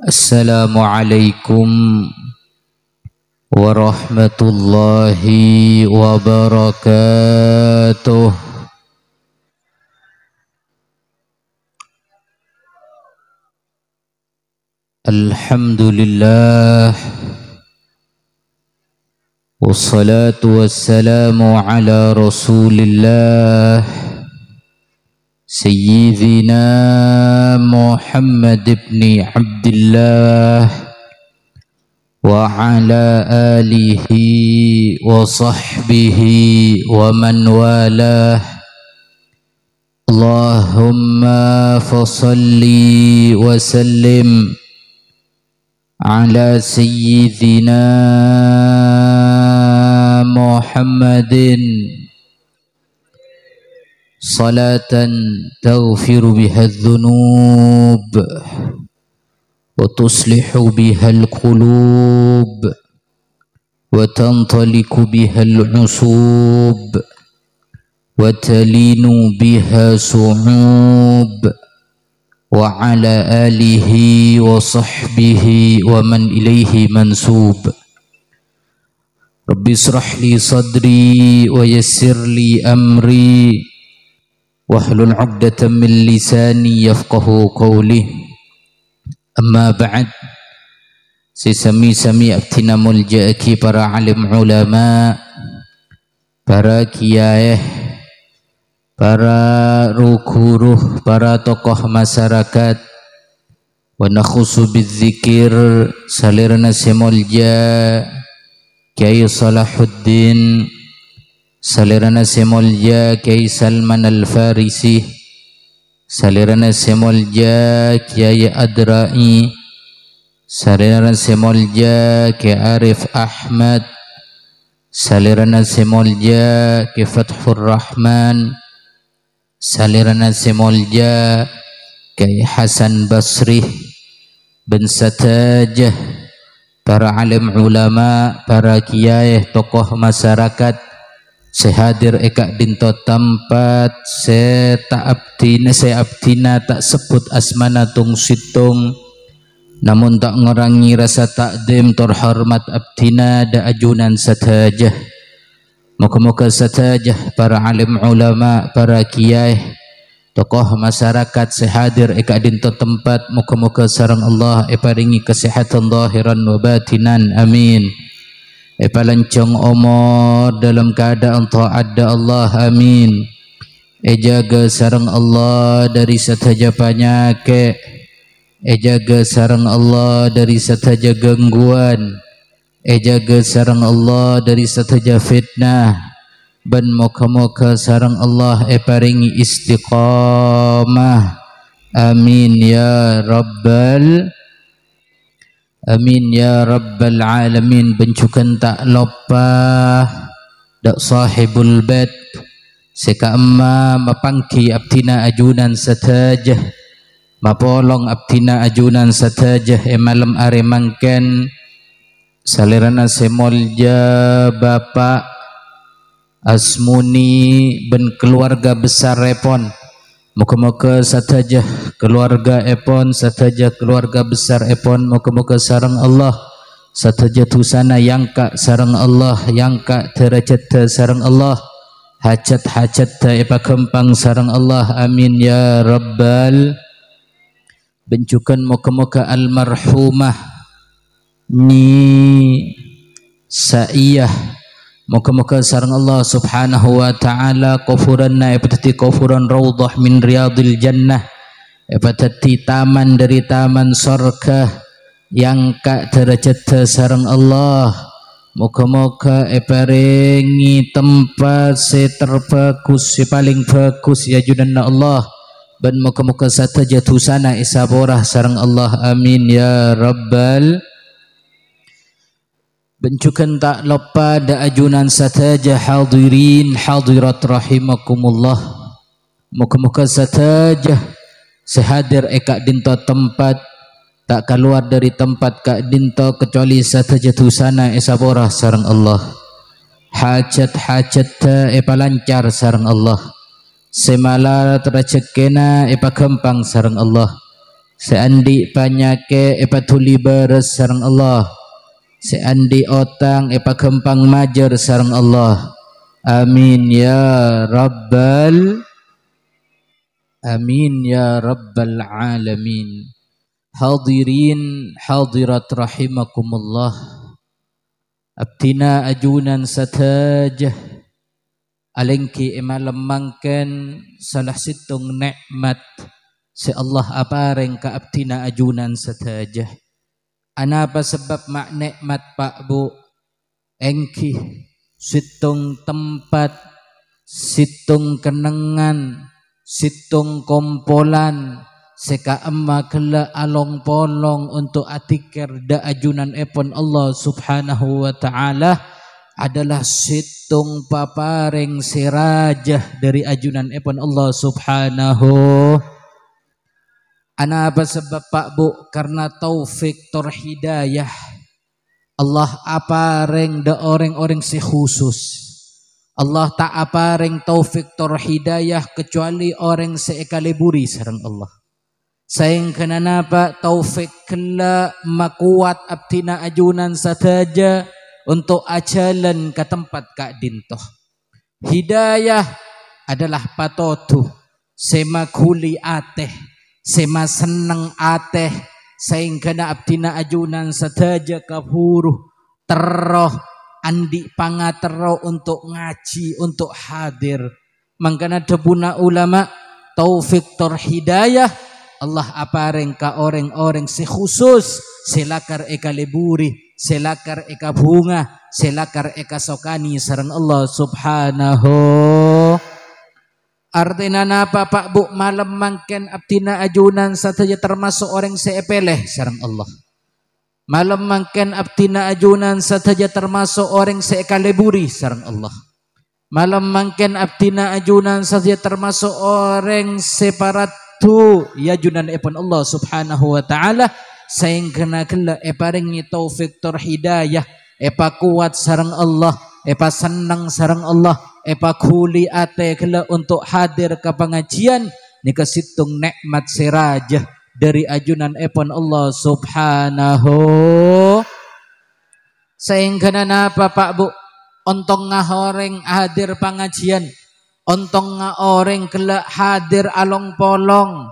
Assalamualaikum warahmatullahi wabarakatuh. Alhamdulillah, wassalatu wassalamu ala rasulillah Sayyidina Muhammad ibn Abdullah wa ala alihi wa sahbihi wa man walah. Allahumma fasalli wa sallim ala Sayyidina Muhammadin salatan taghfiru biha adh-dhunub wa tuslihu biha al-qulub wa tantaliku biha al-usub wa talinu biha su'ub wa ala alihi wa sahbihi wa man ilaihi mansub. Rabbi israh li sadri wa yassir li amri wahlul 'uqdatam min lisani yafqahu qawli. Amma ba'd. Sesami-sami abtina mulja'aki para alim ulama, para kiai, para rukuruh, para tokoh masyarakat, wa nakhusu bidzikir salirna semulja Kiai Salahuddin, salirana semulja Kiai Salman Al-Farisi, salirana semulja Kiai Adrai, salirana semulja Kiai Arif Ahmad, salirana semulja Kiai Fathur Rahman, salirana semulja Kiai Hasan Basri bin Satajah, para alim ulama, para kiai, tokoh masyarakat, sehadir eka dinto tempat, se abdina tak sebut asmana tung situng, namun tak ngurangi rasa takdim terhormat abdina da ajunan satajah. Muka-muka satajah para alim ulama, para kiai, tokoh masyarakat sehadir eka dinto tempat, muka-muka sarang Allah paringi kesehatan zahiran wa batinan, amin. Palancong umur dalam keadaan taat da Allah, amin. Jaga sarang Allah dari sataja penyakit, jaga sarang Allah dari sataja gangguan, jaga sarang Allah dari sataja fitnah, ban moga-moga sarang Allah paringi istiqamah, amin ya rabbal alamin. Bencukan tak lupa dak sahibul bait seka amma mapangki abdina ajunan satajah, mapolong abdina ajunan satajah malam are mangken salirana semolja Bapak Asmuni ben keluarga besar repon. Muka-muka satajah keluarga epon, satajah keluarga besar epon, muka-muka sarang Allah satajah tusana yangka sarang Allah, yangka derajat sarang Allah, hajat-hajat epa kempang sarang Allah, amin ya rabbal. Bencukan muka-muka almarhumah ni Saiyah, moga-moga sareng Allah subhanahu wa ta'ala kufuranna epatati kufuran raudhah min riyadil jannah, epatati taman dari taman surga yang kak derajat sareng Allah. Moga-moga eparingi tempat terbagus, paling bagus ya junanna Allah, dan moga-moga sataja tusana isaborah sareng Allah, amin ya rabbal. Bencukan tak lupa da ajunan sataja hadirin hadirat rahimakumullah. Muka-muka sataja sehadir eka dinto tempat, tak keluar dari tempat kak dinto kecuali sataja tusana esaborah sarang Allah. Hajat-hajat lancar sarang Allah. Semala terajekena kempang sarang Allah. seandi panyake epatuli beres sareng Allah, seandi otang epakempang majer sareng Allah. Amin ya rabbal amin ya rabbal alamin. Hadirin hadirat rahimakumullah, abtina ajunan satajah alengki malam mangken salah situng nikmat si Allah apareng ka abtina ajunan satajah. Anapa sebab mak nikmat Pak Bu? Engki situng tempat, situng kenangan, situng kompolan, seka emma kela along polong untuk atikir da ajunan epon Allah subhanahu wa ta'ala adalah situng paparing sirajah dari ajunan epon Allah subhanahu. Anapa sebab Pak Bu? Karena taufik tor hidayah Allah apareng da orang-orang si khusus. Allah tak apareng taufik tor hidayah kecuali orang seekaliburi sareng Allah. Sayang kenapa taufik kela makuat abtina ajunan sataja untuk ajalan ke tempat kak dintoh. Hidayah adalah patotu sema kuli ateh, sema seneng ateh, sayang kena abtina ajunan sataja kapuruh teroh andi pangatero untuk ngaji, untuk hadir. Mangkana debuna ulama taufik tor hidayah Allah apareng ka orang-orang si khusus, selakar eka leburi, selakar eka bunga, selakar eka sokani sareng Allah subhanahu. Artinya napa Pak Bu? Malam mangken abtina ajunan saja termasuk orang seepeleh sareng Allah. Malam mangken abtina ajunan saja termasuk orang seekaleburi sareng Allah. Malam mangken abtina ajunan saja termasuk orang separatu ya ajunan epon Allah subhanahu wa ta'ala. Sayang kena kela eparingi taufik tor hidayah, epa kuat sareng Allah, epa senang sareng Allah, epa kuli ate kela untuk hadir ke pengajian nika situng nikmat sirajah dari ajunan epon Allah subhanahu. Sehingga napa Pak Bu? Ontong ngahoreng hadir pengajian, ontong ngahoreng kela hadir along polong,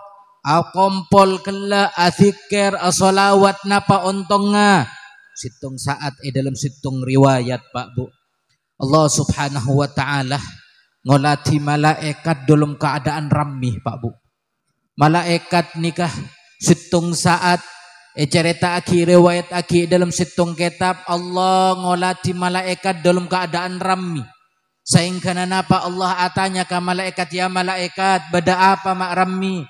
kompol kela azikir asolawat napa ontong nga situng saat dalam situng riwayat Pak Bu. Allah subhanahu wa ta'ala ngolati malaikat dalam keadaan ramih Pak Bu. Malaikat nikah situng saat cerita aki riwayat aki dalam situng kitab Allah ngolati malaikat dalam keadaan rammi. Sehingga napa Allah atanya ke malaikat, ya malaikat bada apa mak rammi?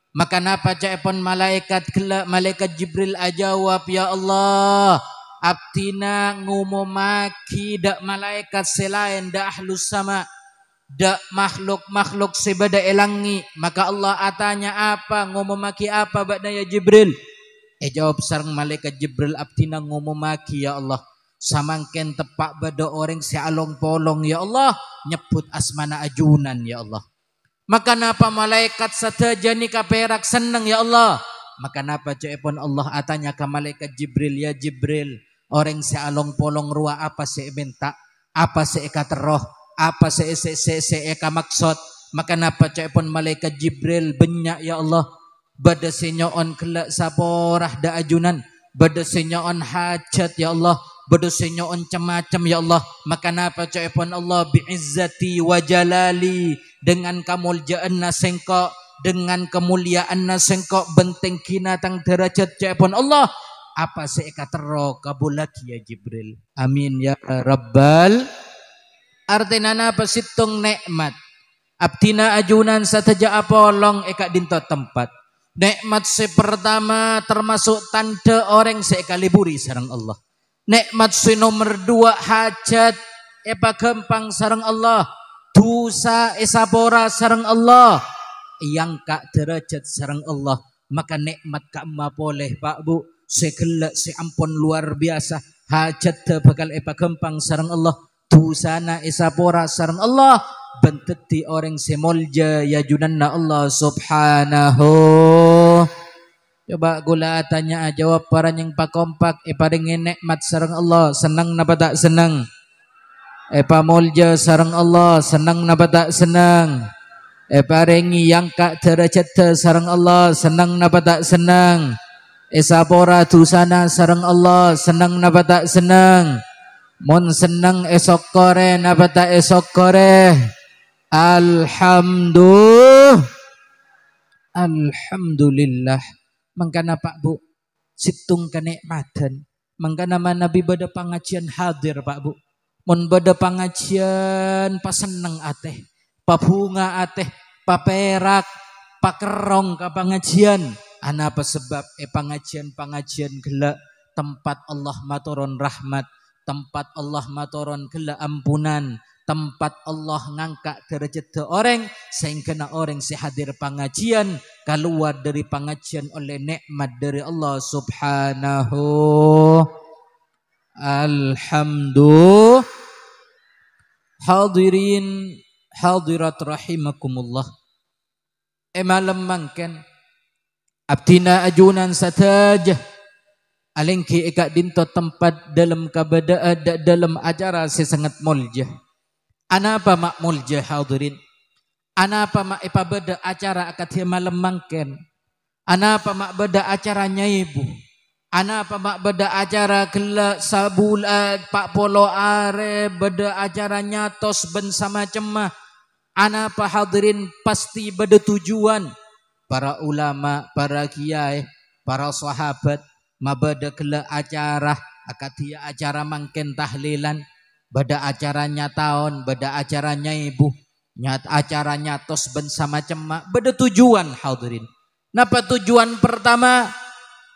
Maka napa jaipon malaikat kela malaikat Jibril ajawab, ya Allah abtina ngumumaki dak malaikat selain dak ahlus sama, dak makhluk sebada elangi. Maka Allah atanya apa, ngumumaki apa bada ya Jibril? Jawab sareng malaikat Jibril, abtina ngumumaki ya Allah samangken tepak bada orang si along polong ya Allah nyebut asmana ajunan ya Allah. Maka napa malaikat sataja ni kaperak seneng ya Allah. Maka napa jaipun Allah atanya ke malaikat Jibril, ya Jibril orang si along polong ruah apa si minta, apa si eka teroh, apa si eka maksud. Maka napa jaipun malaikat Jibril benyak ya Allah bada senyoon kelak saporah da ajunan, bada senyoon hajat ya Allah, bada senyoon cemacam ya Allah. Maka napa jaipun Allah bi'izzati wa jalali, dengan kamuliaan sengkok, dengan kemuliaan sengkok benteng kinatang derajat jaipun Allah apa seeka tero kabulaki ya Jibril. Amin ya rabbal. Artinya napa situng nikmat abtina ajunan sataja apolong eka dinto tempat. Nikmat pertama termasuk tanda orang sekaliburi sareng Allah. Nikmat nomor 2 hajat epa gampang sareng Allah, dosa esapora sareng Allah, yang kak derajat sareng Allah. Maka nikmat kak ma boleh Pak Bu segala ampun luar biasa, hajat bakal epa gampang sareng Allah, dosana esapora sareng Allah. Benteti orang semolja ya junanna Allah subhanahu. Coba gula tanya jawab para yang pakompak paringin nikmat sareng Allah senang napa tak senang? Pamulja sareng Allah senang napa tak senang? Paringi yang kak derajat sareng Allah senang napa tak senang? Sapora dusana sareng Allah senang napa tak senang? Mun senang esok kore napa tak esok kore? Alhamdulillah. Mangkana Pak Bu situng kenikmatan. Mangkana Nabi bada pengajian hadir Pak Bu. Mun bada pengajian paseneng ateh, pabunga ateh, paperak, pakerong ka pengajian. Ana apa sebab pengajian gelak tempat Allah maturon rahmat, tempat Allah maturon gelak ampunan, tempat Allah ngangkat derajat orang sehingga orang si hadir pengajian keluar dari pengajian oleh nikmat dari Allah Subhanahu. Alhamdulillah. Hadirin hadirat rahimakumullah. Malam mangken abdina ajunan satajah alengki eka dinto tempat dalam kabada dalam acara sesangat muljah. Ana apa mak muljah hadirin? Ana apa mak beda acara akatia malam mangken? Ana apa mak beda acaranya ibu? Ana apa mak beda acara kelak sabulat pak polo are beda acaranya tos ben sama cemah. Ana apa hadirin pasti beda tujuan para ulama, para kiai, para sahabat mabada kelak acara akatia acara mangken tahlilan. Bada acaranya tahun, bada acaranya ibu, acaranya tos ben sama cemak, beda tujuan hadirin. Napa tujuan pertama?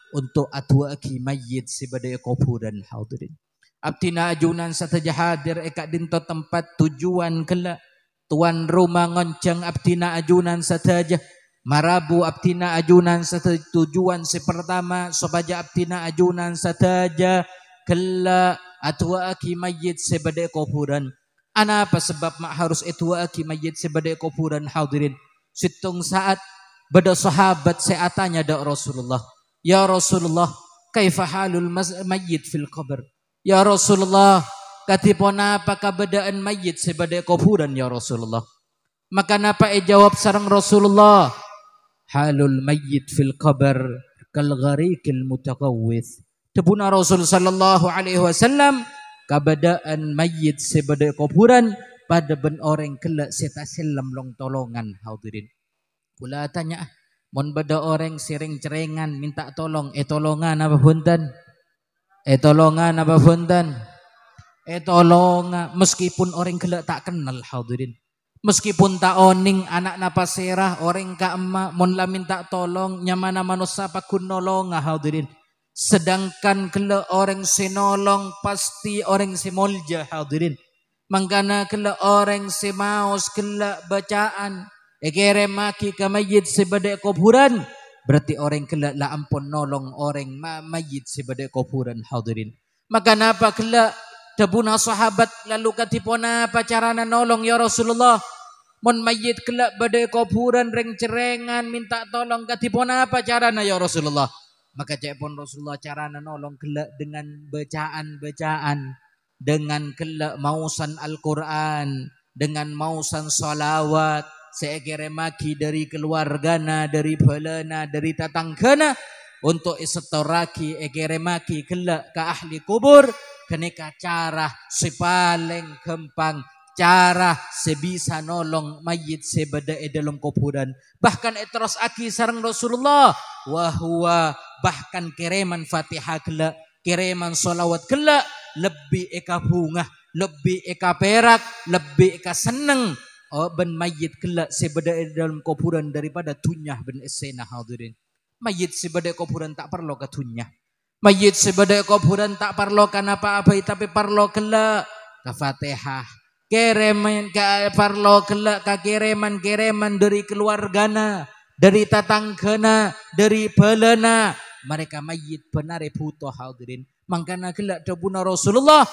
Untuk atwaki mayyit si bada kuburan hadirin. Abtina ajunan satajah hadir eka dinto tempat tujuan kelak. Tuan rumah ngonceng abtina ajunan satajah. Marabu abtina ajunan satajah tujuan si pertama. Sobaja abtina ajunan satajah kelak. Atwaaki mayyit sebadai kuburan. Ana apa sebab mak harus atwaaki mayyit sebadai kuburan hadirin? Situng saat bada sahabat seatanya da Rasulullah. Ya Rasulullah, kaifa halul mayyit fil qabr? Ya Rasulullah, katipona apa kabadaan mayyit sebadai kuburan ya Rasulullah? Maka napa jawab sareng Rasulullah? Halul mayyit fil qabr kal gharikil mutaqawwith. Tebuna Rasul sallallahu alaihi wasallam kabadaan mayyit sebadai kuburan pada ben orang kelak seta selam long tolongan hadirin. Kula tanya mon bada orang sering cerengan minta tolong tolongan apa punten? Tolongan apa punten? Tolongan meskipun orang kelak tak kenal hadirin. Meskipun tak oning anak napa serah orang ka emak mon la minta tolong nyamana manusia pakun nolong hadirin. Sedangkan kela orang sinolong pasti orang simolja hadirin. Mangkana kela orang simaus kela bacaan kere maki ka mayyit sebadai kuburan berarti orang kela la ampun nolong orang mayyit sebadai kuburan hadirin. Maka napa kela tabuna sahabat lalu katipona pacarana nolong ya Rasulullah. Mon mayyit kela badai kuburan reng cerengan minta tolong katipona pacarana ya Rasulullah. Maka pun Rasulullah carana nolong kelak dengan bacaan-bacaan, dengan kelak mausan Al-Quran, dengan mausan salawat, seekere maki dari keluargana, dari balana, dari tatanggana, untuk isetoraki ekere maki kelak ke ahli kubur, kenika cara si paling gampang, cara sebisa nolong mayit sebada dalam kuburan. Bahkan terus aki sareng Rasulullah wahwa bahkan kireman Fatihah kelak, kireman solawat kelak lebih eka bunga, lebih eka perak, lebih eka seneng ben mayit kelak sebada dalam kuburan daripada tunyah ben esena hadirin. Mayit sebada kuburan tak perlu ke tunyah. Mayit sebada kuburan tak perlu kan apa-apa tapi perlu kelak ke Fatihah. Kereman ke parlo kelak ke kereman dari keluargana, dari tatanggana, dari balana. Mereka mayit benar butuh hadirin. Mangkana kelak tabuna Rasulullah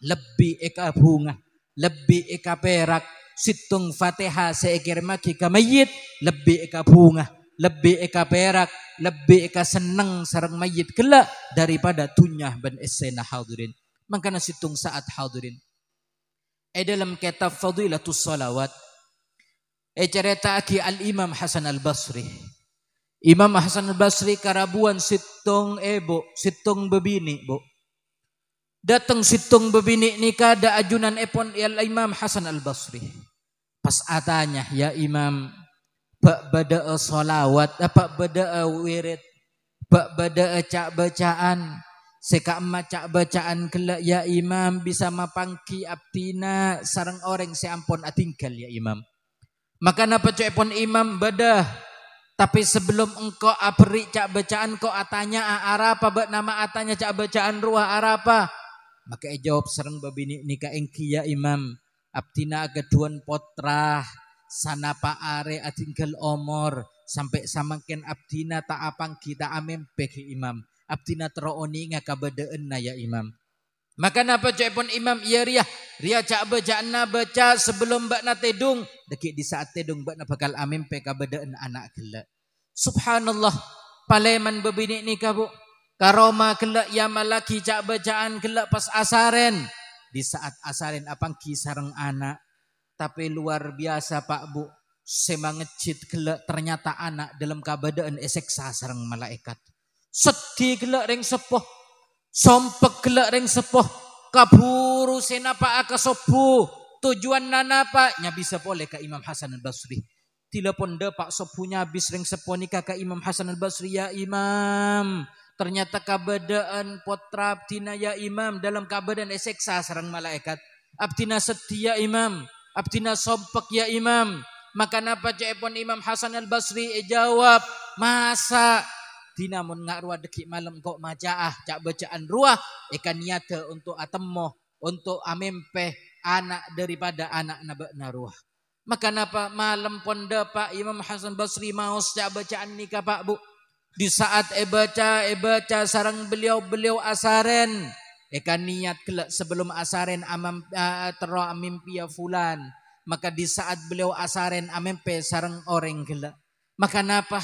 lebih eka bunga, lebih eka perak, situng Fatihah seekir maki ke mayit lebih eka bunga, lebih eka perak, lebih eka seneng sareng mayit kelak daripada dunyah ban esena hadirin. Makana situng saat hadirin. Dalam kitab Fadilatus Salawat cerita aki al-Imam Hasan al-Basri. Imam Hasan al-Basri karabuan situng situng bebini, Bu. Datang situng bebini nikah da ajunan epon al-Imam Hasan al-Basri. Pas atanya, ya Imam, bak bada salawat, apa bada wirid, bak bada cak bacaan, seka macak bacaan kelak ya Imam bisa mapangki abdina sarang orang seampun atinggal ya Imam. Maka napa cepon Imam bada, tapi sebelum engkau apri cak bacaan kau atanya arapa bak nama atanya cak bacaan ruah arapa. Maka jawab sareng babini nika engki ya Imam, abdina agaduan potrah sanapa are atinggal omor sampai samangken abdina ta apang kita amempe ke Imam. Abdina teroni ngakabadaan na ya Imam. Maka napa cepon Imam iya ria cak bacaan na baca sebelum bakna tedung deki di saat tedung bakna bakal amempe kabadaan anak gelak. Subhanallah, paleman babini nikah Bu. Karoma gelak ya malaki cak bacaan gelak pas asaren. Di saat asaren apang kisareng anak. Tapi luar biasa Pak Bu. Semangecit gelak ternyata anak dalam kabadaan eseksa sareng malaikat. Sedih gelak ring sepoh, sompek gelak ring sepoh, kaburu senapa aka sopu, tujuan nanapa nya bisa boleh ke Imam Hasan al-Basri. Telepon depak sopunya habis ring sepoh nikah ke Imam Hasan al-Basri, ya Imam, ternyata kabadaan potra abdina ya Imam dalam kabadaan eseksa sareng malaikat. Abdina setia Imam, abdina sompek ya Imam. Maka napa cepon Imam Hasan al-Basri jawab, masa dinamun ngak ruah deki malam kok majaah cak bacaan ruah ikan niata untuk atemmo untuk amempe anak daripada anak nabakna ruah. Maka napa malam pon Pak Imam Hasan Basri maos cak bacaan nikah Pak Bu. Di saat baca sarang beliau asaren ikan niat kelak sebelum asaren tero amimpi ya fulan. Maka di saat beliau asaren amempe sarang orang kelak. Maka napa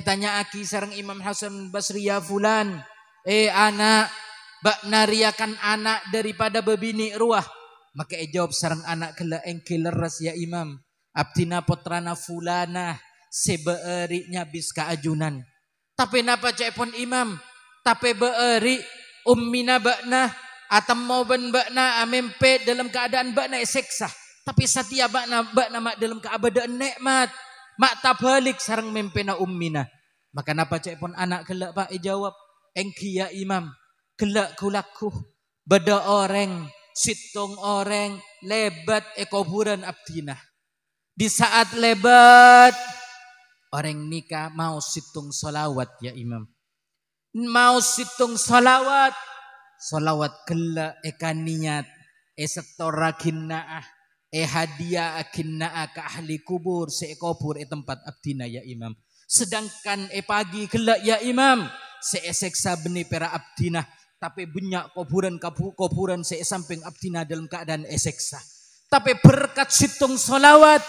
tanya aki sareng Imam Hasan Basri, ya fulan, anak bak nariakan anak daripada bebini ruah. Maka jawab sareng anak kela engke leres ya Imam, abdina potrana fulana sebeeri nyabis kaajunan. Tapi napa cepon Imam, tapi beeri ummina bakna atau mau ben bakna amempe dalam keadaan bakna eseksa. Tapi setia bakna mak dalam keabadaan nikmat. Mak tabalik sarang mempena ummina. Maka napa cepon anak kelak Pak jawab, engki ya Imam, kelak kulaku beda orang situng orang lebat kuburan abdina. Di saat lebat orang nikah mau situng solawat ya Imam. Mau situng solawat kelak eka niat setora kinnaah hadiah akinna ke ahli kubur sekubur tempat abdina ya Imam. Sedangkan pagi kelak ya Imam seeseksa beni pera abdina tapi banyak kuburan samping abdina dalam keadaan eseksa. Tapi berkat situng solawat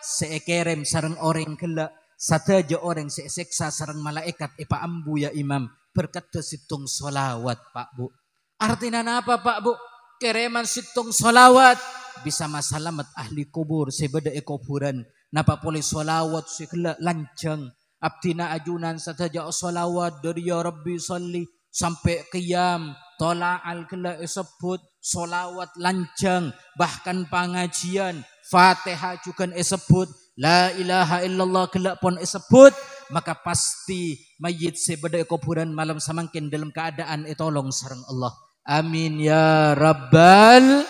seekerem sarang orang kelak sataja orang seeseksa sarang malaikat ambu ya Imam berkat situng solawat Pak Bu. Artinya apa Pak Bu? Kereman situng solawat bisa masalamat ahli kubur sebeda kuburan. Napa boleh solawat sekala lancang abdina ajunan sataja solawat dari ya Rabbi salli sampai qiyam tola'al kela sebut solawat lancang, bahkan pengajian Fatihah juga sebut, la ilaha illallah kela pun sebut. Maka pasti mayit sebeda kuburan malam samangkin dalam keadaan tolong sareng Allah. Amin ya Rabbal.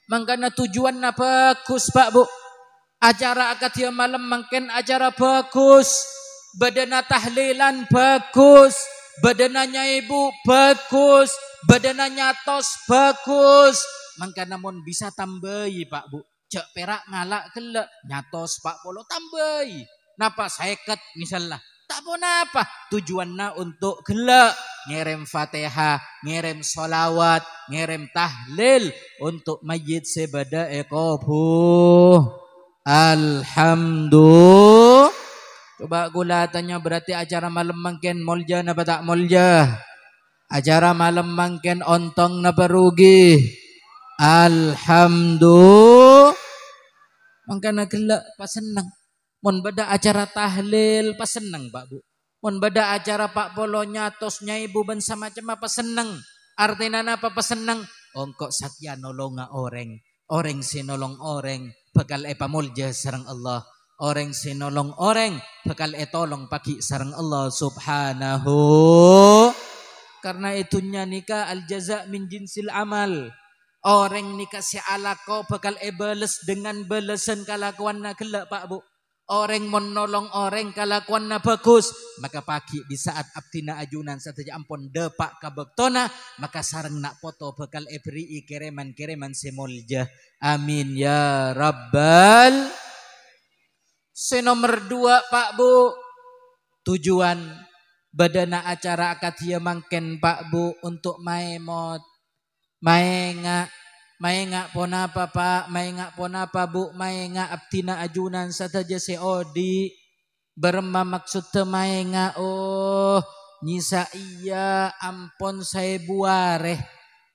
Mangkana tujuan na bagus Pak Bu. Acara akad ya malam mungkin acara bagus. Badana tahlilan bagus. Badananya ibu bagus. Badananya tos bagus. Mangkana mon bisa tambahi Pak Bu. Cek perak ngalak kelak. Nyatos Pak Polo tambahi. Napa seket misalnya. Tak pun apa tujuannya untuk gelak ngerem Fatihah, ngerem solawat, ngerem tahlil untuk mayit sebada ekobu. Alhamdulillah. Coba gula tanya berarti acara malam mangken molja na tak molja? Acara malam mangken ontong na perugi. Alhamdulillah. Mangkana gelak pas senang. Mon beda acara tahlil pas senang Pak Bu. Mon beda acara Pak Polo nyatosnya ibu ben sama macam apa senang. Artinya apa pas senang? Ongkok sakya nolonga orang. Orang si nolong orang. Bakal mulja sarang Allah. Orang si nolong orang bakal tolong pagi sarang Allah subhanahu. Karena itunya nikah al jaza min jinsil amal. Orang nikah si alako bakal bales dengan balesan kalakuan na gelak Pak Bu. Orang menolong orang kalakuan na bagus. Maka pagi di saat abdina ajunan saja ampun depak kabektona. Maka sarang nak foto bakal beri kereman-kereman semolja. Amin ya rabbal. Nomor 2 Pak Bu, tujuan badana acara akad dia mangken Pak Bu untuk maemot, maenga pon apa Pak, maenga pon apa Bu, maenga abdina ajunan sataja seodi berma maksud maenga nyisa iya ampon saya buare.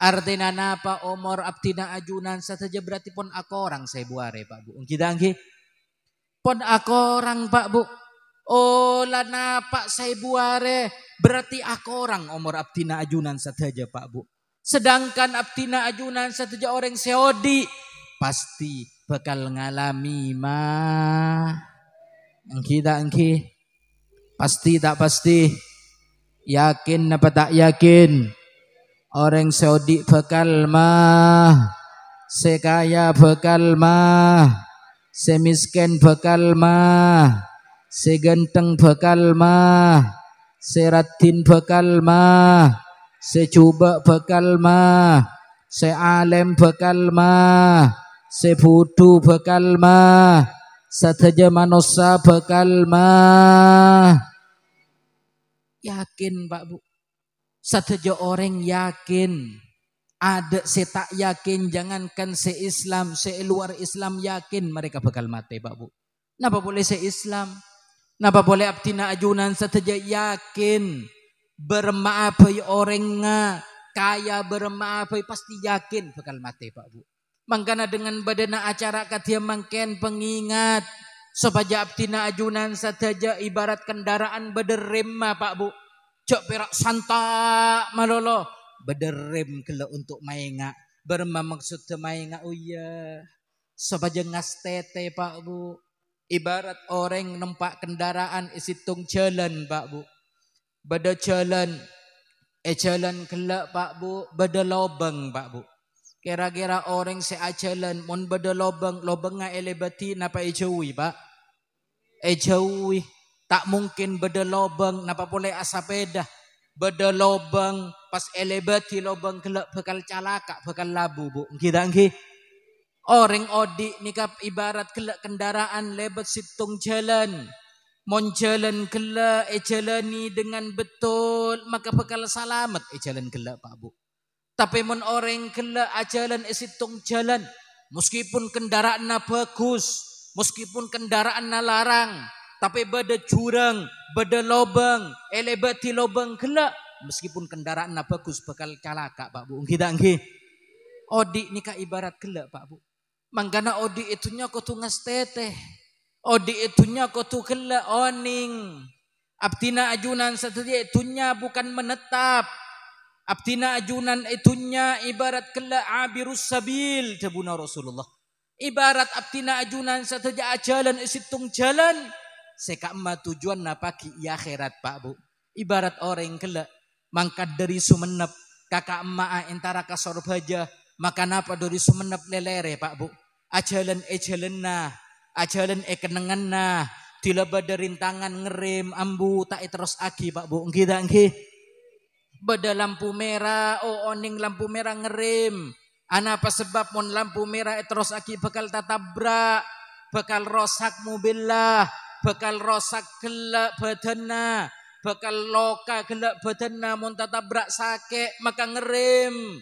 Artinya napa umur abdina ajunan sataja berarti pun aku orang saya buare Pak Bu. Kita anggi pon aku orang Pak Bu. Oh lana Pak saya buare. Berarti aku orang umur abdina ajunan saja Pak Bu. Sedangkan abdina ajunan saja orang seodi. Pasti bakal ngalami mah. Angki. Pasti tak pasti. Yakin apa tak yakin. Orang seodi bakal mah. Sekaya bakal mah. Semiskin bakal mah, seganteng bakal mah, seratin bakal mah, secoba bakal mah, sealem bakal mah, sebudu bakal mah, sataja manusia bakal mah. Yakin Pak Bu, sataja orang yakin. Ada tak yakin, jangankan se-Islam, se-luar Islam yakin mereka bakal mati Pak Bu. Napa boleh se-Islam? Napa boleh abdina ajunan saja yakin. Bermaapai orangnya, kaya bermaapai pasti yakin bakal mati Pak Bu. Mangkana dengan badana acara katia mangken pengingat. Supaya abdina ajunan saja ibarat kendaraan bederem Pak Bu. Cok perak santa malolo. Bederem kela untuk mainga berma maksud mainga uya sabaja ngastete Pak Bu ibarat orang nempak kendaraan isitung jalan Pak Bu beda jalan kela Pak Bu beda lobang Pak Bu kira-kira orang seajalan mon beda lobangnya elebati napa ejawi Pak ejawi tak mungkin beda lobang napa boleh asapeda beda lobang pas elebati lobang kelak bakal calaka bakal labu Bu kita angki orang odi nikap ibarat kelak kendaraan lebat situng jalan mon jalan kelak jalani dengan betul maka bakal selamat jalan kelak Pak Bu tapi mon orang kelak jalan situng jalan meskipun kendaraan bagus meskipun kendaraan larang tapi beda jurang, beda lobang, elebati lobang gelak. Meskipun kendaraan bagus bakal calaka Pak Bu. Kita anggi. Odi nikah ibarat gelak Pak Bu. Manggana odi itunya kutu ngastete. Odi itunya kutu gelak oning. Abdina ajunan setelah itunya bukan menetap. Abdina ajunan itunya ibarat gelak abirus sabil. Tabuna Rasulullah. Ibarat abdina ajunan setelah jalan isitung jalan. Sekama tujuan napaki ya akhirat Pak Bu. Ibarat orang kelak mangkat dari Sumenep kakak emak antara kasor baja maka napa dari Sumenep lelere Pak Bu. Ajalan kenengan nah dilaba dari tangan ngerem ambu tak terus agi Pak Bu. Kita nggih. Beda lampu merah oning lampu merah ngerem. Ana apa sebab mon lampu merah terus agi bakal tatabrak bakal rosak mobil lah. Bakal rosak gelak badanna bakal loka gelak badanna mun tatabrak sakit maka ngerem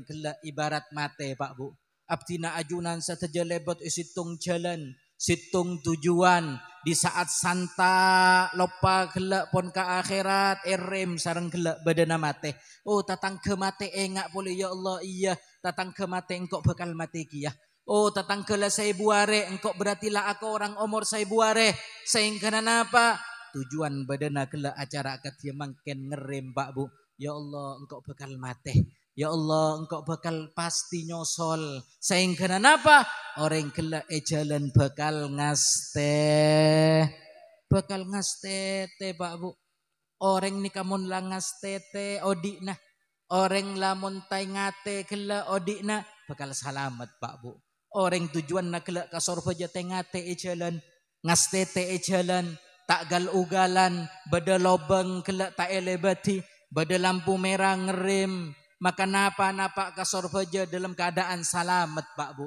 gelak ibarat mate Pak Bu abdina ajunan sateja lebot isitung jalan situng tujuan di saat santa lopa gelak pon ka akhirat erem sareng gelak badana mate. Oh tatang ke mate engak pole ya Allah iya tatang ke mate engkau bakal mati kia. Oh tatang ke lah saya buare engkau berartilah aku orang umur saya buare sehingga napa tujuan badana gelak acara akad dia mangken ngerem Pak Bu. Ya Allah engkau bakal mati. Ya Allah engkau bakal pasti nyosol sehingga napa orang gelak jalan bakal ngastete Pak Bu. Orang ni kamun lang ngastete odik nah. Orang lamun tay ngate gelak odik nah bakal selamat Pak Bu. Orang tujuan nak gelak kasor baja tengate jalan ngastete jalan tak gal ugalan bada lobang gelak tak elebati bada lampu merah ngerem. Maka napa kasor baja dalam keadaan selamat Pak Bu.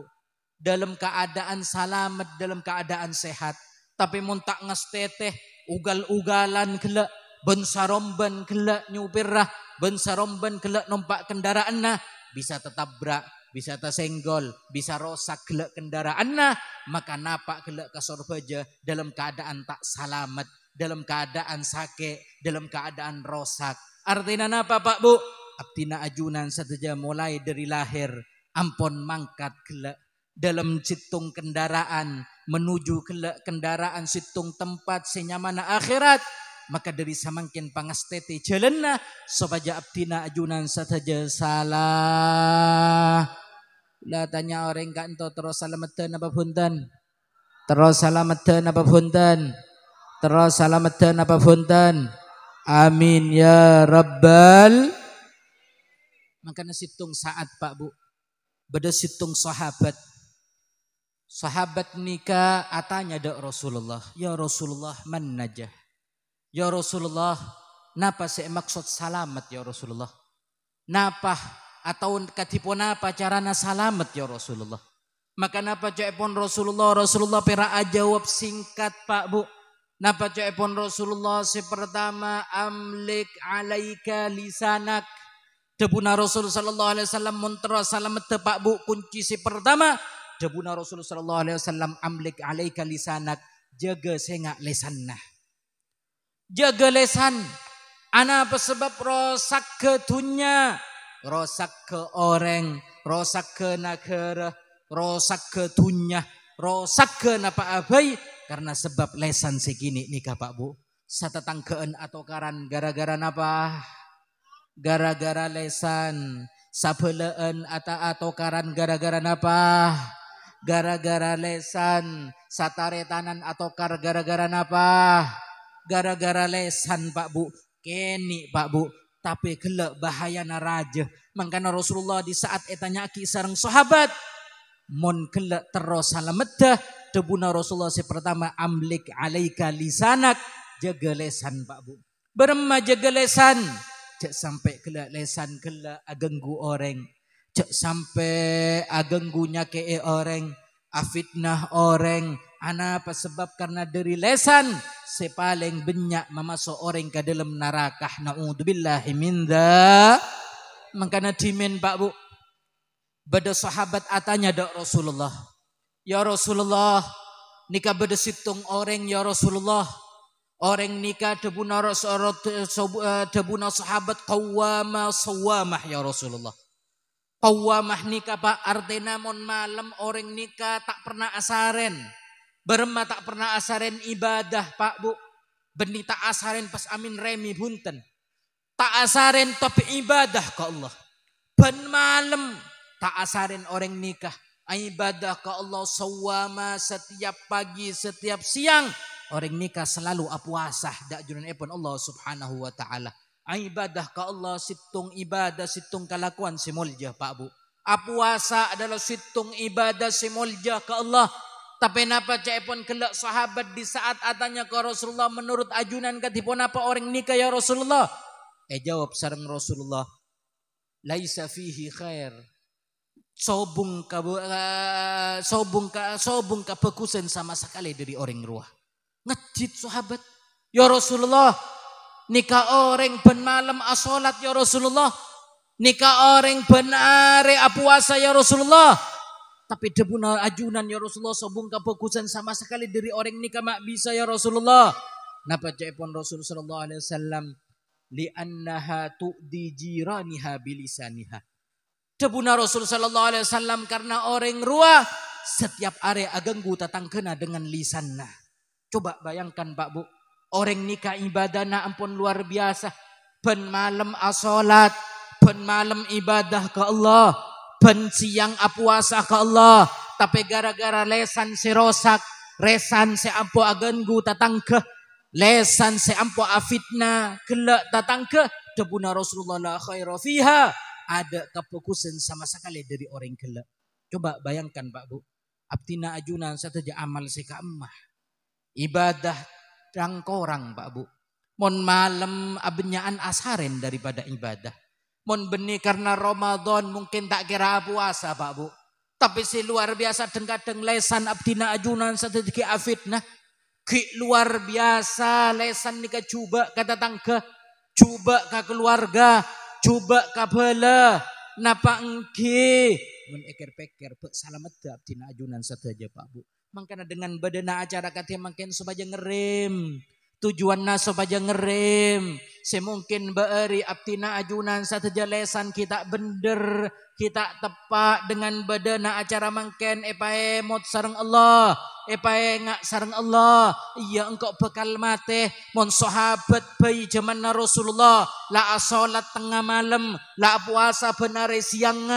Dalam keadaan selamat, dalam keadaan sehat. Tapi mun tak ngastete ugal-ugalan gelak, bensaromban gelak nyupirah, bensaromban gelak numpak kendaraan nah, bisa tetabrak, bisa tersenggol, bisa rosak gelak kendaraan nah, maka napa gelak kasor baja dalam keadaan tak selamat, dalam keadaan sakit, dalam keadaan rosak. Artinya napa Pak Bu? Abdina ajunan saja mulai dari lahir ampon mangkat gelak dalam situng kendaraan menuju gelak kendaraan situng tempat senyamana akhirat maka dari samangkin pangastete jalanna supaya abdina ajunan saja salah lah tanya orang kanto terus salamatan apa punten terus salamatan apa punten terus salamatan apa punten amin ya rabbal. Makanya situng saat Pak Bu. Beda situng sahabat. Sahabat nikah atanya dak Rasulullah. Ya Rasulullah man najah. Ya Rasulullah napa saya maksud salamat ya Rasulullah. Napa atau katipun apa carana salamat ya Rasulullah. Maka napa jaipun Rasulullah pera jawab singkat Pak Bu. Napa jaipun Rasulullah si pertama amlik alaika lisanak. Debuna Rasul sallallahu alaihi wasallam muntara salamet Pak Bu kunci si pertama debuna Rasul sallallahu alaihi wasallam amlik alaika lisanak jaga sengak lesanna. Jaga lesan. Ana apa sebab rosak ke dunia, rosak ke orang, rosak ke negara, rosak ke dunia, rosak ke napa abai karena sebab lesan segini nikah Pak Bu. Satatangkeun atau karan gara-gara napa? Gara-gara lesan, sabeleen atau karan gara-gara napa? Gara-gara lesan, sataretanan atau gara-gara napa? Gara-gara lesan Pak Bu. Keni Pak Bu. Tapi gelak bahaya raja. Mangkana Rasulullah di saat etanya ki sareng sahabat. Mon gelak terus salametdah. Debuna Rasulullah si pertama amlik alaika lisanak. Jaga lesan Pak Bu. Berema jaga lesan. Cek sampai gelak lesan gelak agenggu orang. Cek sampai agenggu nyake orang. Afitnah orang. Apa sebab karena dari lesan. Sepaling banyak memasuk orang ke dalam neraka. Na'udzubillahi min dzalik. Makanya dimin Pak Bu. Bada sahabat atanya dak Rasulullah. Ya Rasulullah. Nikah bada situng orang ya Rasulullah. Orang nikah debuna sahabat qawwamah sawamah ya Rasulullah. Qawwamah nikah Pak artinya mon malam orang nikah tak pernah asaren. Berema tak pernah asaren ibadah Pak Bu. Benih tak asaren pas amin remi bunten. Tak asaren tapi ibadah ke Allah. Ben malam tak asaren orang nikah. Ibadah ke Allah sawama setiap pagi setiap siang. Orang nikah selalu apuasah dak junan epon Allah subhanahu wa ta'ala. Ibadah ke Allah situng ibadah situng kelakuan simulja Pak Bu. Apuasa adalah situng ibadah simulja ke Allah. Tapi napa cepon kelak sahabat di saat atanya ke Rasulullah menurut ajunan katipun apa orang nikah ya Rasulullah? Jawab sareng Rasulullah. Laisa fihi khair. Sobung kebagusan sama sekali dari orang ruah. Ngejit sahabat. Ya Rasulullah. Nikah orang ben malam asolat ya Rasulullah. Nikah orang ben are apuasa ya Rasulullah. Tapi debuna ajunan ya Rasulullah sobung kefokusan sama sekali dari orang nikah mak bisa ya Rasulullah. Napa pun Rasul sallallahu alaihi wasallam li'annaha tu'di jiraniha bilisaniha. Debuna Rasul sallallahu alaihi wasallam karena orang ruah setiap area aganggu tatang kena dengan lisanna. Coba bayangkan Pak Bu, orang nikah ibadahna ampun luar biasa. Ben malam asolat, ben malam ibadah ke Allah, ben siang apuasa ke Allah. Tapi gara-gara lesan si rosak, lesan si ampo aganggu tatang ke, lesan si ampo afitna kelak tatang ke. Debuna Rasulullah la khaira fiha. Ada kefokusan sama sekali dari orang kelak. Coba bayangkan Pak Bu. Abtina ajunan saja amal seka emah. Ibadah rangkorang Pak Bu. Mon malam abenyaan asaren daripada ibadah. Mon benih karena Ramadan mungkin tak kira puasa Pak Bu. Tapi si luar biasa kadang lesan abtina ajunan saja ki afitnah. Ki luar biasa lesan nika coba kata tangke. Coba ke keluarga. Coba kabala napa engke mun eker-peker pek salamet abdina ajunan saja Pak Bu. Mangkana dengan badana acara katanya makin supaya ngerem. Tujuanna supaya ngerem. Semungkin beeri abdina ajunan saja lesan kita bener, kita tepak dengan badana acara mangken epae mot sareng Allah, epae ngak sareng Allah. Iya engkau bekal mate mon sahabat bayi zaman Rasulullah la salat tengah malam, la puasa benar siang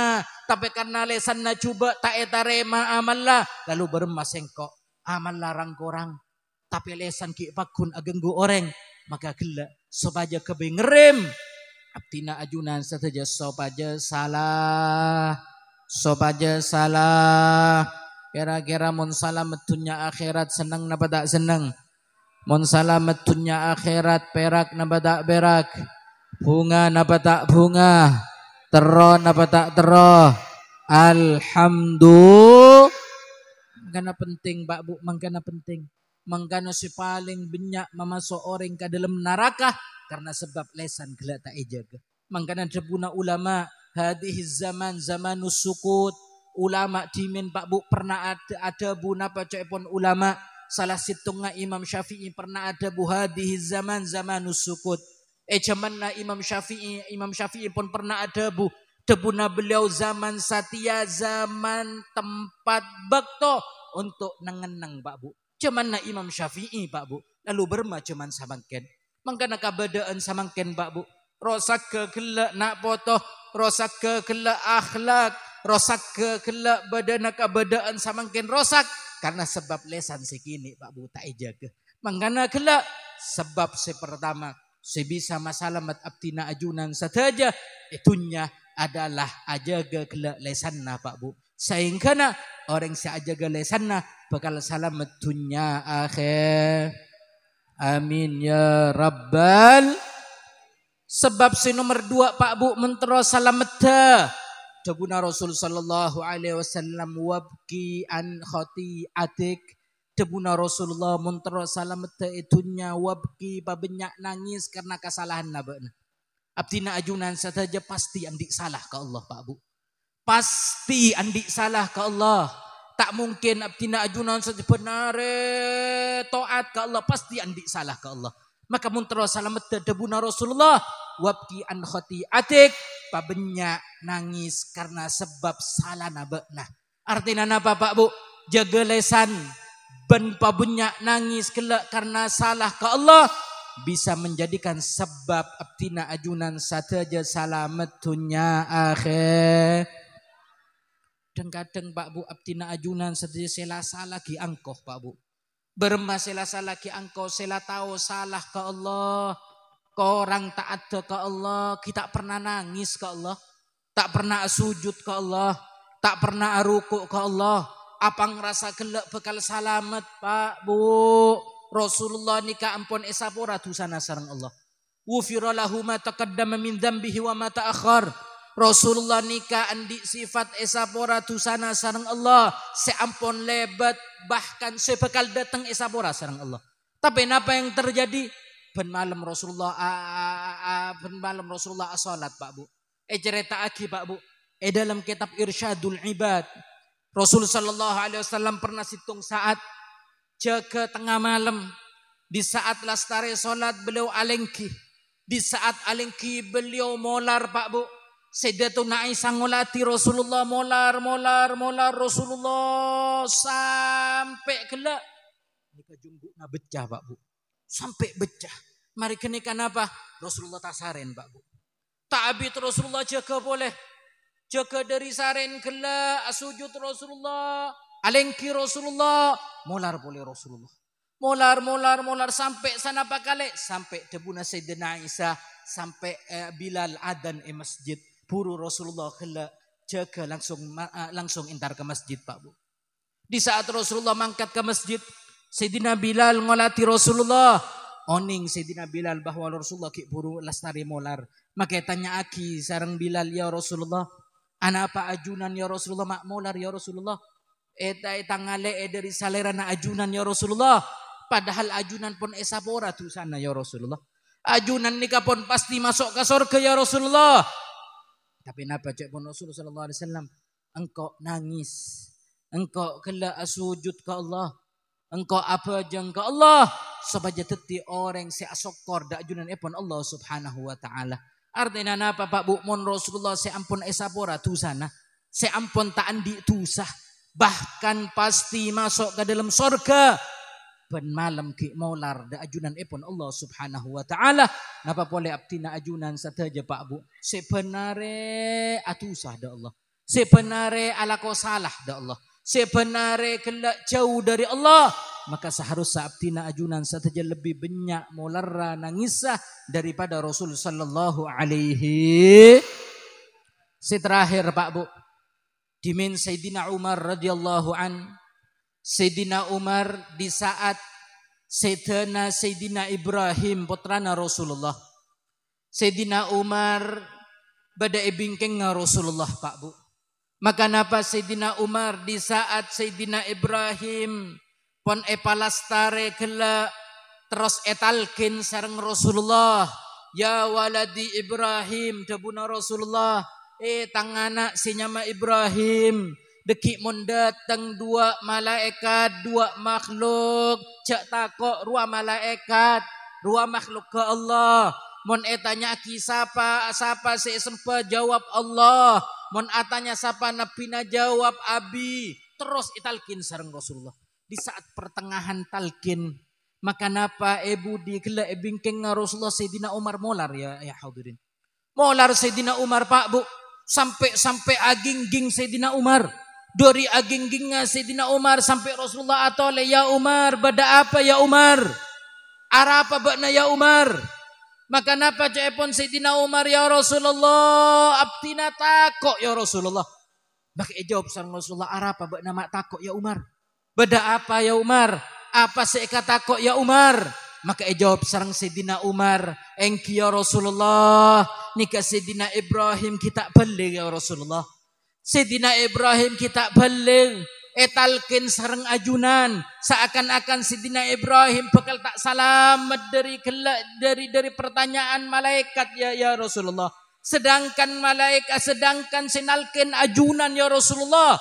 tapi karena lesan na coba tak etarema amal lalu beremas engkau amal larang korang. Tapi lesan ki pakun agenggu orang maka gila sopaja kebe ngerem abdina ajunan saja sopaja salah kira-kira mon salah metunya akhirat senang napa tak senang, mon salah metunya akhirat perak napa tak perak, bunga napa tak bunga, tero napa tak tero. Alhamdulillah. Mangkana penting Pak Bu, mangkana penting. Mangkana si paling banyak memasuk orang ke dalam neraka karena sebab lesan gelak tak ejaga. Mangkana debuna ulama hadhihi zaman zamanus sukut. Ulama dimin Pak Bu pernah ada bu napa pun ulama salah situngna Imam Syafi'i pernah ada bu hadhihi zaman zamanus sukut. Zamanna Imam Syafi'i pun pernah ada bu debuna beliau zaman satia, zaman tempat bakto untuk nengenang Pak Bu. Cuman na Imam Syafi'i Pak Bu. Lalu berma cuman samangken. Mangkana kabadaan samangken Pak Bu. Rosak ke kelak nak potoh. Rosak ke kelak akhlak. Rosak ke kelak badana kabadaan samangken rosak. Karena sebab lesan sekini Pak Bu tak ejaga. Mangkana kelak sebab pertama. Sebisa masalamat abdina ajunan saja. Itunya adalah ajaga kelak lesanna Pak Bu. Sehingga orang seajaga lesanna bakal selamat dunia akhir. Amin ya rabbal. Sebab nomor 2 Pak Bu mentero selamat debuna Rasul sallallahu alaihi wasallam wabki an khati'atik. Debuna Rasulullah mentero selamat itunya wabki pabenyak nangis karena kesalahan nabana. Abdina ajunan saja pasti andik salah ke Allah Pak Bu. Pasti andik salah ke Allah. Tak mungkin abdina ajunan saja benar taat ke Allah. Pasti andik salah ke Allah. Maka muntara salamet debuna Rasulullah. Wabki an khati'atik. Pabenyak nangis karena sebab salah nabakna. Artinya apa Pak Bu? Jaga lesan. Ben pabenyak nangis kelak karena salah ke Allah. Bisa menjadikan sebab abdina ajunan saja salamet dunia akhir. Kadang-kadang Pak Bu abdina ajunan saja selasa lagi angkoh Pak Bu. Berma selasa lagi angkoh sela tahu salah ke Allah. Korang tak ada ke Allah. Kita pernah nangis ke Allah. Tak pernah sujud ke Allah. Tak pernah ruku ke Allah. Apa ngerasa gelak bekal salamet Pak Bu. Rasulullah nikah ampun esapura dosana sareng Allah. Wufira lahu ma taqaddama min dzambihi wa ma ta'akhkhar. Rasulullah nikah andi sifat esapura dosana sareng Allah. Seampun lebat bahkan sebekal datang esapura sareng Allah. Tapi apa yang terjadi? Ben malam Rasulullah salat Pak Bu. Cerita aki Pak Bu. Dalam kitab Irsyadul Ibad Rasul sallallahu alaihi wasallam pernah situng saat jaga tengah malam. Di saat lastare solat beliau alengki. Di saat alengki beliau molar Pak Bu. Sayyidatuna Aisyah ngolati Rasulullah molar Rasulullah sampai gelak. Nika junggukna becah Pak Bu. Sampai becah. Mari kenika apa? Rasulullah tasaren Pak Bu. Ta'bid Rasulullah jaga boleh. Jaga dari saren gelak, sujud Rasulullah, alengki Rasulullah, molar boleh Rasulullah. Molar sampai sana pakale, sampai debuna Sayyidina Aisyah, sampai Bilal adan masjid. Buru Rasulullah gelak jaga langsung intar ke masjid Pak Bu. Di saat Rasulullah mangkat ke masjid, Sayyidina Bilal ngolati Rasulullah. Oning Sayyidina Bilal bahwa Rasulullah ki buru lastari molar. Maka tanya aki sareng Bilal, ya Rasulullah, ana apa ajunan ya Rasulullah mak molar ya Rasulullah. Eta tangale dari salerana ajunan ya Rasulullah. Padahal ajunan pun esapora tu sana ya Rasulullah. Ajunan nikah pun pasti masuk ke surga ya Rasulullah. Tapi napa cek pun Rasulullah sallallahu alaihi wasallam, engkau nangis, engkau kelak sujud ke Allah, engkau apa jeng ke Allah, sebagai teti orang si asokor da ajunan epon Allah subhanahu wa ta'ala. Artinya napa Pak Bu, mon Rasulullah si ampun esapora tu sana, si ampun tak andi tusah, bahkan pasti masuk ke dalam surga. Ben malam ki maular da ajunan epon Allah subhanahu wa ta'ala. Napa boleh abtina ajunan sataja Pak Bu. Sebenare atusah da Allah. Sebenare ala ko salah da Allah. Sebenare kelak jauh dari Allah. Maka seharusnya abtina ajunan sataja lebih banyak maularra nangisah daripada Rasul sallallahu alaihi. Terakhir Pak Bu. Dimin Sayyidina Umar radhiyallahu an. Sayyidina Umar di saat Sayyidina Ibrahim putrana Rasulullah. Sayyidina Umar bada bingkeng Rasulullah Pak Bu. Maka napa Sayyidina Umar di saat Sayyidina Ibrahim pon epalastare kela terus etalkin sareng Rasulullah. Ya waladi Ibrahim debuna Rasulullah. Tangana sinyama Ibrahim. Deki mon datang dua malaikat, dua makhluk. Cak takok dua malaikat, dua makhluk ke Allah. Mon etanya ki sapa se sempa jawab Allah. Mon atanya sapa napina jawab abi. Terus italkin sareng Rasulullah. Di saat pertengahan talkin, maka napa ibu di kela bingkeng Rasulullah Sayyidina Umar molar ya hadirin. Molar Sayyidina Umar Pak Bu. Sampai aging-ging Sayyidina Umar. Dari aging-gingnya Sayyidina Umar sampai Rasulullah atole, ya Umar, bada apa ya Umar? Ara apa bakna ya Umar? Maka napa cepon Sayyidina Umar, ya Rasulullah, abtina takok ya Rasulullah. Maka jawab sang Rasulullah, ara apa bakna mak takok ya Umar? Bada apa ya Umar? Apa seeka takok ya Umar? Maka jawab sarang Sayyidina Umar, engki ya Rasulullah, nikah Sayyidina Ibrahim kita balik ya Rasulullah. Sayyidina Ibrahim kita balik etalkin sareng ajunan seakan-akan Sayyidina Ibrahim bakal tak selamat dari pertanyaan malaikat ya Rasulullah. Sedangkan sinalkin ajunan ya Rasulullah.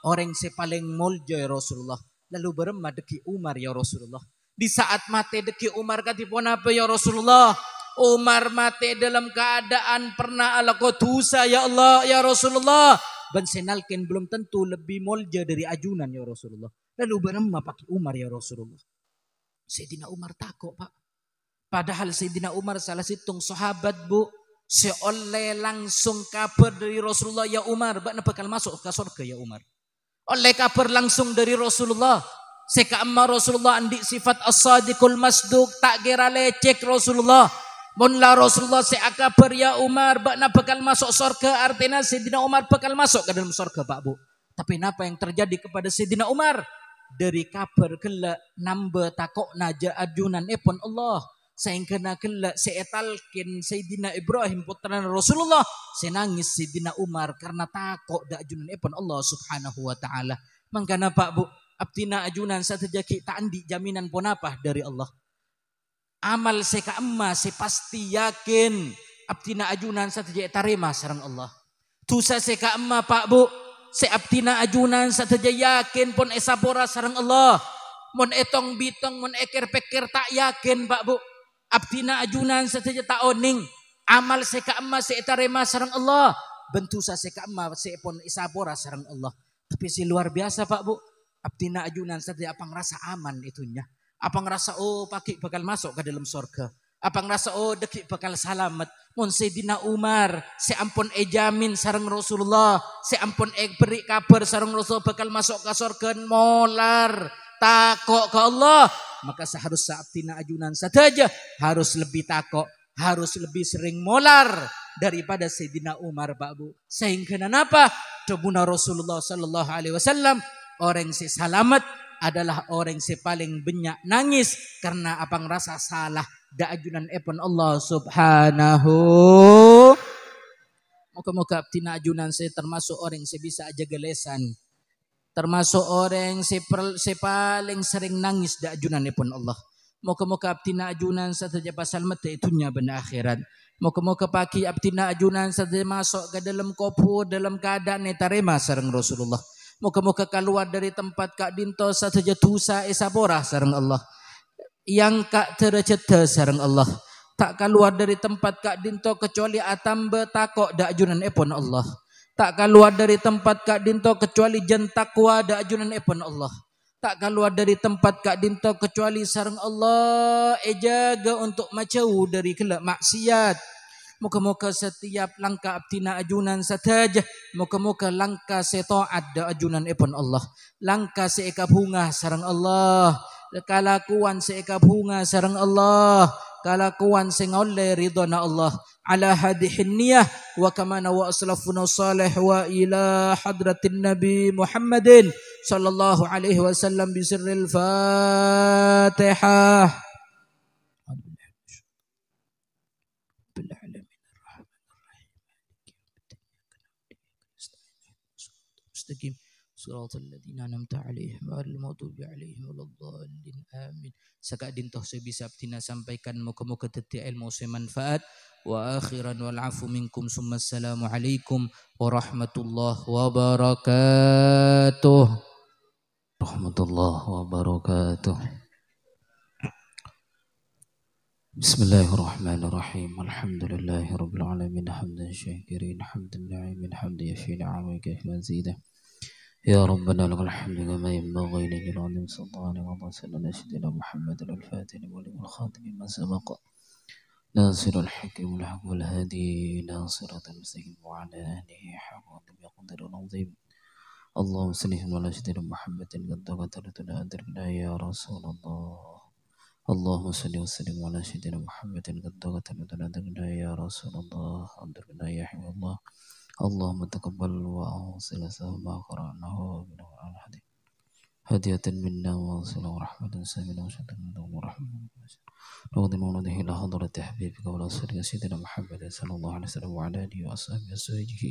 Orang si paling mulja ya Rasulullah. Lalu beremah deki Umar ya Rasulullah. Di saat mati deki Umar katipun apa ya Rasulullah? Umar mati dalam keadaan pernah ala kotusa ya Allah ya Rasulullah. Ben senalken belum tentu lebih molja dari ajunan ya Rasulullah. Lalu beremah pakai Umar ya Rasulullah. Sayyidina Umar takut Pak. Padahal Sayyidina Umar salah situng sahabat Bu. Seoleh langsung kabar dari Rasulullah ya Umar. Bakna bakal masuk ke surga ya Umar. Oleh kabar langsung dari Rasulullah. Seka amma Rasulullah andi sifat as-sadiqul masduq. Tak kira lecek Rasulullah. Munlah Rasulullah seakabar ya Umar bakna bakal masuk surga, artinya Sayyidina Umar bakal masuk ke dalam surga Pak Bu. Tapi apa yang terjadi kepada Sayyidina Umar? Dari kabar kelak nambah takok naja ajunan epon Allah. Sehingga kelak seetalkin Sayyidina Ibrahim putra Rasulullah. Senangis Sayyidina Umar karena takok da ajunan epon Allah subhanahu wa ta'ala. Mangkana Pak Bu, abtina ajunan satejaki tak andi jaminan pun apa dari Allah. Amal seka emma pasti yakin abtina ajunan sateja tarima sareng Allah. Tusa seka emma Pak Bu si abdina ajunan sateja yakin pun esapora sareng Allah. Mun etong bitong mun eker peker tak yakin Pak Bu. Abdina ajunan sateja tak oning. Amal seka emma si etarema sareng Allah. Bentu sa seka emma si pun esapora sareng Allah. Tapi si luar biasa Pak Bu. Abdina ajunan sateja apang rasa aman itunya. Apang rasa pakai bakal masuk ke dalam surga. Apang rasa deki bakal salamat. Mun Sayyidina Umar si ampun jamin sareng Rasulullah, si ampun beri kabar sareng Rasul bakal masuk ke surga molar takok ke Allah, maka seharusnya abdina ajunan saja harus lebih takok, harus lebih sering molar daripada Sayyidina Umar Pak Bu. Sehingga kenapa? Debuna Rasulullah sallallahu alaihi wasallam orang si salamat adalah orang si paling banyak nangis karena apang rasa salah da ajunan epon Allah subhanahu. Moga-moga abdina ajunan saya termasuk orang yang bisa aja gelesan. Termasuk orang yang paling sering nangis da ajunan epon Allah. Moga-moga abdina ajunan saja pasal mata itunya benda akhirat. Moga-moga pagi abdina ajunan saja masuk ke dalam kubur dalam keadaan netarema sareng Rasulullah. Moga-moga keluar dari tempat kak dinto saja dosa esaborah sareng Allah. Yang kak terceta sareng Allah. Tak keluar dari tempat kak dinto kecuali atam betakok da ajunan epon Allah. Tak keluar dari tempat kak dinto kecuali jentakwa da ajunan epon Allah. Tak keluar dari tempat kak dinto kecuali sareng Allah jaga untuk macau dari kelak maksiat. Moga-moga setiap langkah abdina ajunan saja. Moga-moga langkah setaat da ajunan epon Allah. Langkah seeka bunga sareng Allah. Kalakuan seeka bunga sareng Allah. Kalakuan sing oleh ridhona Allah. Ala hadihin niyah wa kamana wa aslafuna salih wa ila hadratin Nabi Muhammadin sallallahu alaihi wasallam bisirril Fatihah. Mustaqim siratal ladzina an'amta 'alaihim ghairil maghdubi 'alaihim waladdallin amin. Saka dintoh sebisa abdina sampaikan muga-muga dadi ilmu semanfaat wa akhiran wal afu minkum summa assalamu alaikum warahmatullahi wabarakatuh. Rahmatullahi wabarakatuh. Bismillahirrahmanirrahim. Alhamdulillahirabbil alamin hamdan syakirin hamdan na'imin hamdan yafi ni'amika mazidah. يا ربنا لك الحمد كما ينبغي لجلال سلطانك وصلى على سيدنا محمد الفاتح والخاتم ما سبق ناصر الحق والحق والهادي إلى صراط المستقيم وعلى آله حق بقدر العظيم. اللهم صل على سيدنا محمد قد قدرتنا أدركنا يا رسول الله. اللهم صل وسلم على سيدنا محمد قد قدرتنا أدركنا يا رسول الله. أدركنا يا حبيب الله. اللهم تقبل وأوصل ما قرأناه من الحديث هدية منا وأوصل ورحمة سامنا وشهادة ورحمة نوضي مولده إلى حضرة حبيبك ورسولك سيدنا محمد صلى الله عليه وسلم وعلى آله وأصحابه وأزواجه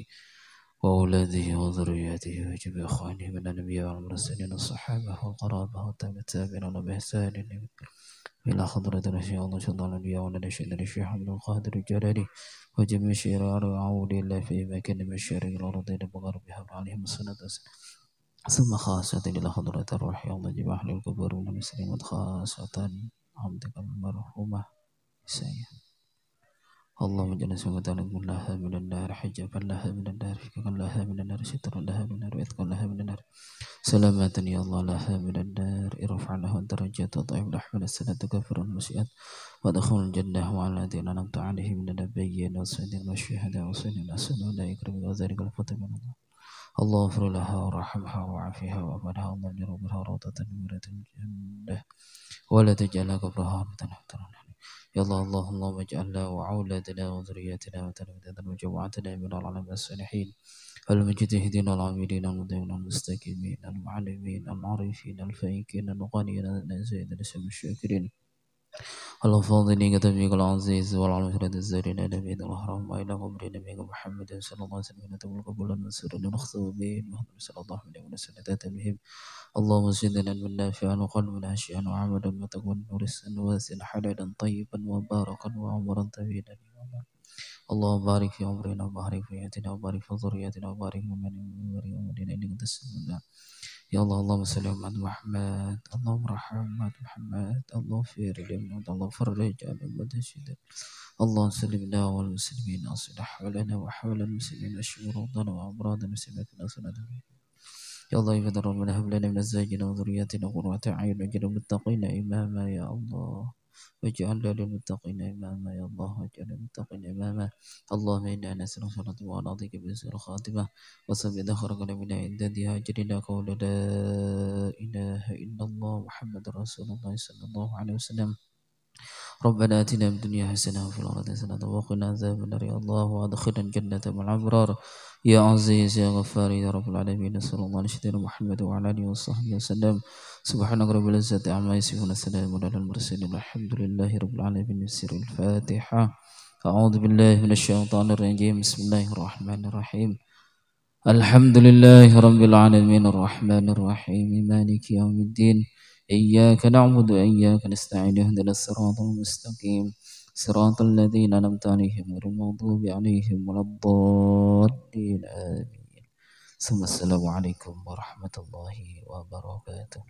وأولاده وذرياته وجميع إخوانه من الأنبياء والمرسلين الصحابة والقرابة والتابعين بإحسان إلى حضرة رسول الله صلى الله عليه وسلم سيدنا الشيخ عبد القادر الجلالي وجميع شرار وعود الله في مكان من الشرق الأرض بغربها عليهم الصلاة ثم خاصة إلى حضرة الروح الله جميع أهل القبور والمسلمين وخاصة عبدك المرحومة سيئة. اللهم اجعل سمتنا كلها من النار حجابا لها من النار فكا لها من النار سترا لها من النار وإثقا لها من النار سلامة يا الله لها من النار ارفع لها الدرجات وضعف لحمل السنة كفر المسيئات ودخول الجنة وعلى الذين أنعمت عليهم من النبيين والصديقين والشهداء والصالحين حسن أولئك رفيقا وذلك الفضل من الله. اللهم اغفر لها وارحمها وعافها وأمنها ومن منها روضة من الجنة ولا تجعلها قبرها متنحترا. يا الله اللهم اجعلنا وأولادنا وذرياتنا وتلامذتنا وجماعتنا من العلماء الصالحين المجتهدين العاملين المدينين المستقيمين المعلمين العارفين الفائقين الغنيين الزاهدين الشاكرين الفاضلين كتبك العزيز والعلماء الزارين نبينا الحرام وإلى قبر نبينا محمد صلى الله عليه وسلم نتقبل قبول المنصور نخطب به محمد صلى الله عليه وسلم بهم. اللهم زدنا من نافعا وقلبنا خاشعا وعملا متقبلا ورزقا واسعا حلالا طيبا وباركا وعمرا طويلا اللهم بارك في عمرنا وبارك في حياتنا وبارك في ذرياتنا وبارك في أمورنا إنك أنت السميع. يا الله اللهم صل على محمد، اللهم ارحم محمد، اللهم اغفر لنا، اللهم فرج عن أمة الشدة. اللهم سلمنا والمسلمين، أصلح حولنا وحول المسلمين، اشف مرضانا وأمراض المسلمين في ناصرنا. يا الله يا ربنا هب لنا من أزواجنا وذرياتنا قرة أعين واجعلنا للمتقين إماما يا الله، واجعلنا للمتقين إماما يا الله، واجعلنا للمتقين إماما. اللهم إنا نسألك صلاة ونعطيك بسر الخاتمة وسبب خرقنا من عندها أجرنا قول لا إله إلا الله محمد رسول الله صلى الله عليه وسلم. ربنا آتنا في الدنيا حسنة وفي الآخرة حسنة وقنا عذاب النار يا الله، وأدخلنا الجنة مع الأبرار يا عزيز يا غفار يا رب العالمين. صلى الله على سيدنا محمد وعلى آله وصحبه وسلم. سبحانك رب العزة عما يصفون، السلام على المرسلين، الحمد لله رب العالمين. سر الفاتحة. أعوذ بالله من الشيطان الرجيم، بسم الله الرحمن الرحيم. الحمد لله رب العالمين الرحمن الرحيم مالك يوم الدين. إياك نعبد وإياك نستعين، اهدنا الصراط المستقيم صراط الذين أنعمت عليهم غير المغضوب عليهم ولا الضالين آمين. ثم السلام عليكم ورحمة الله وبركاته.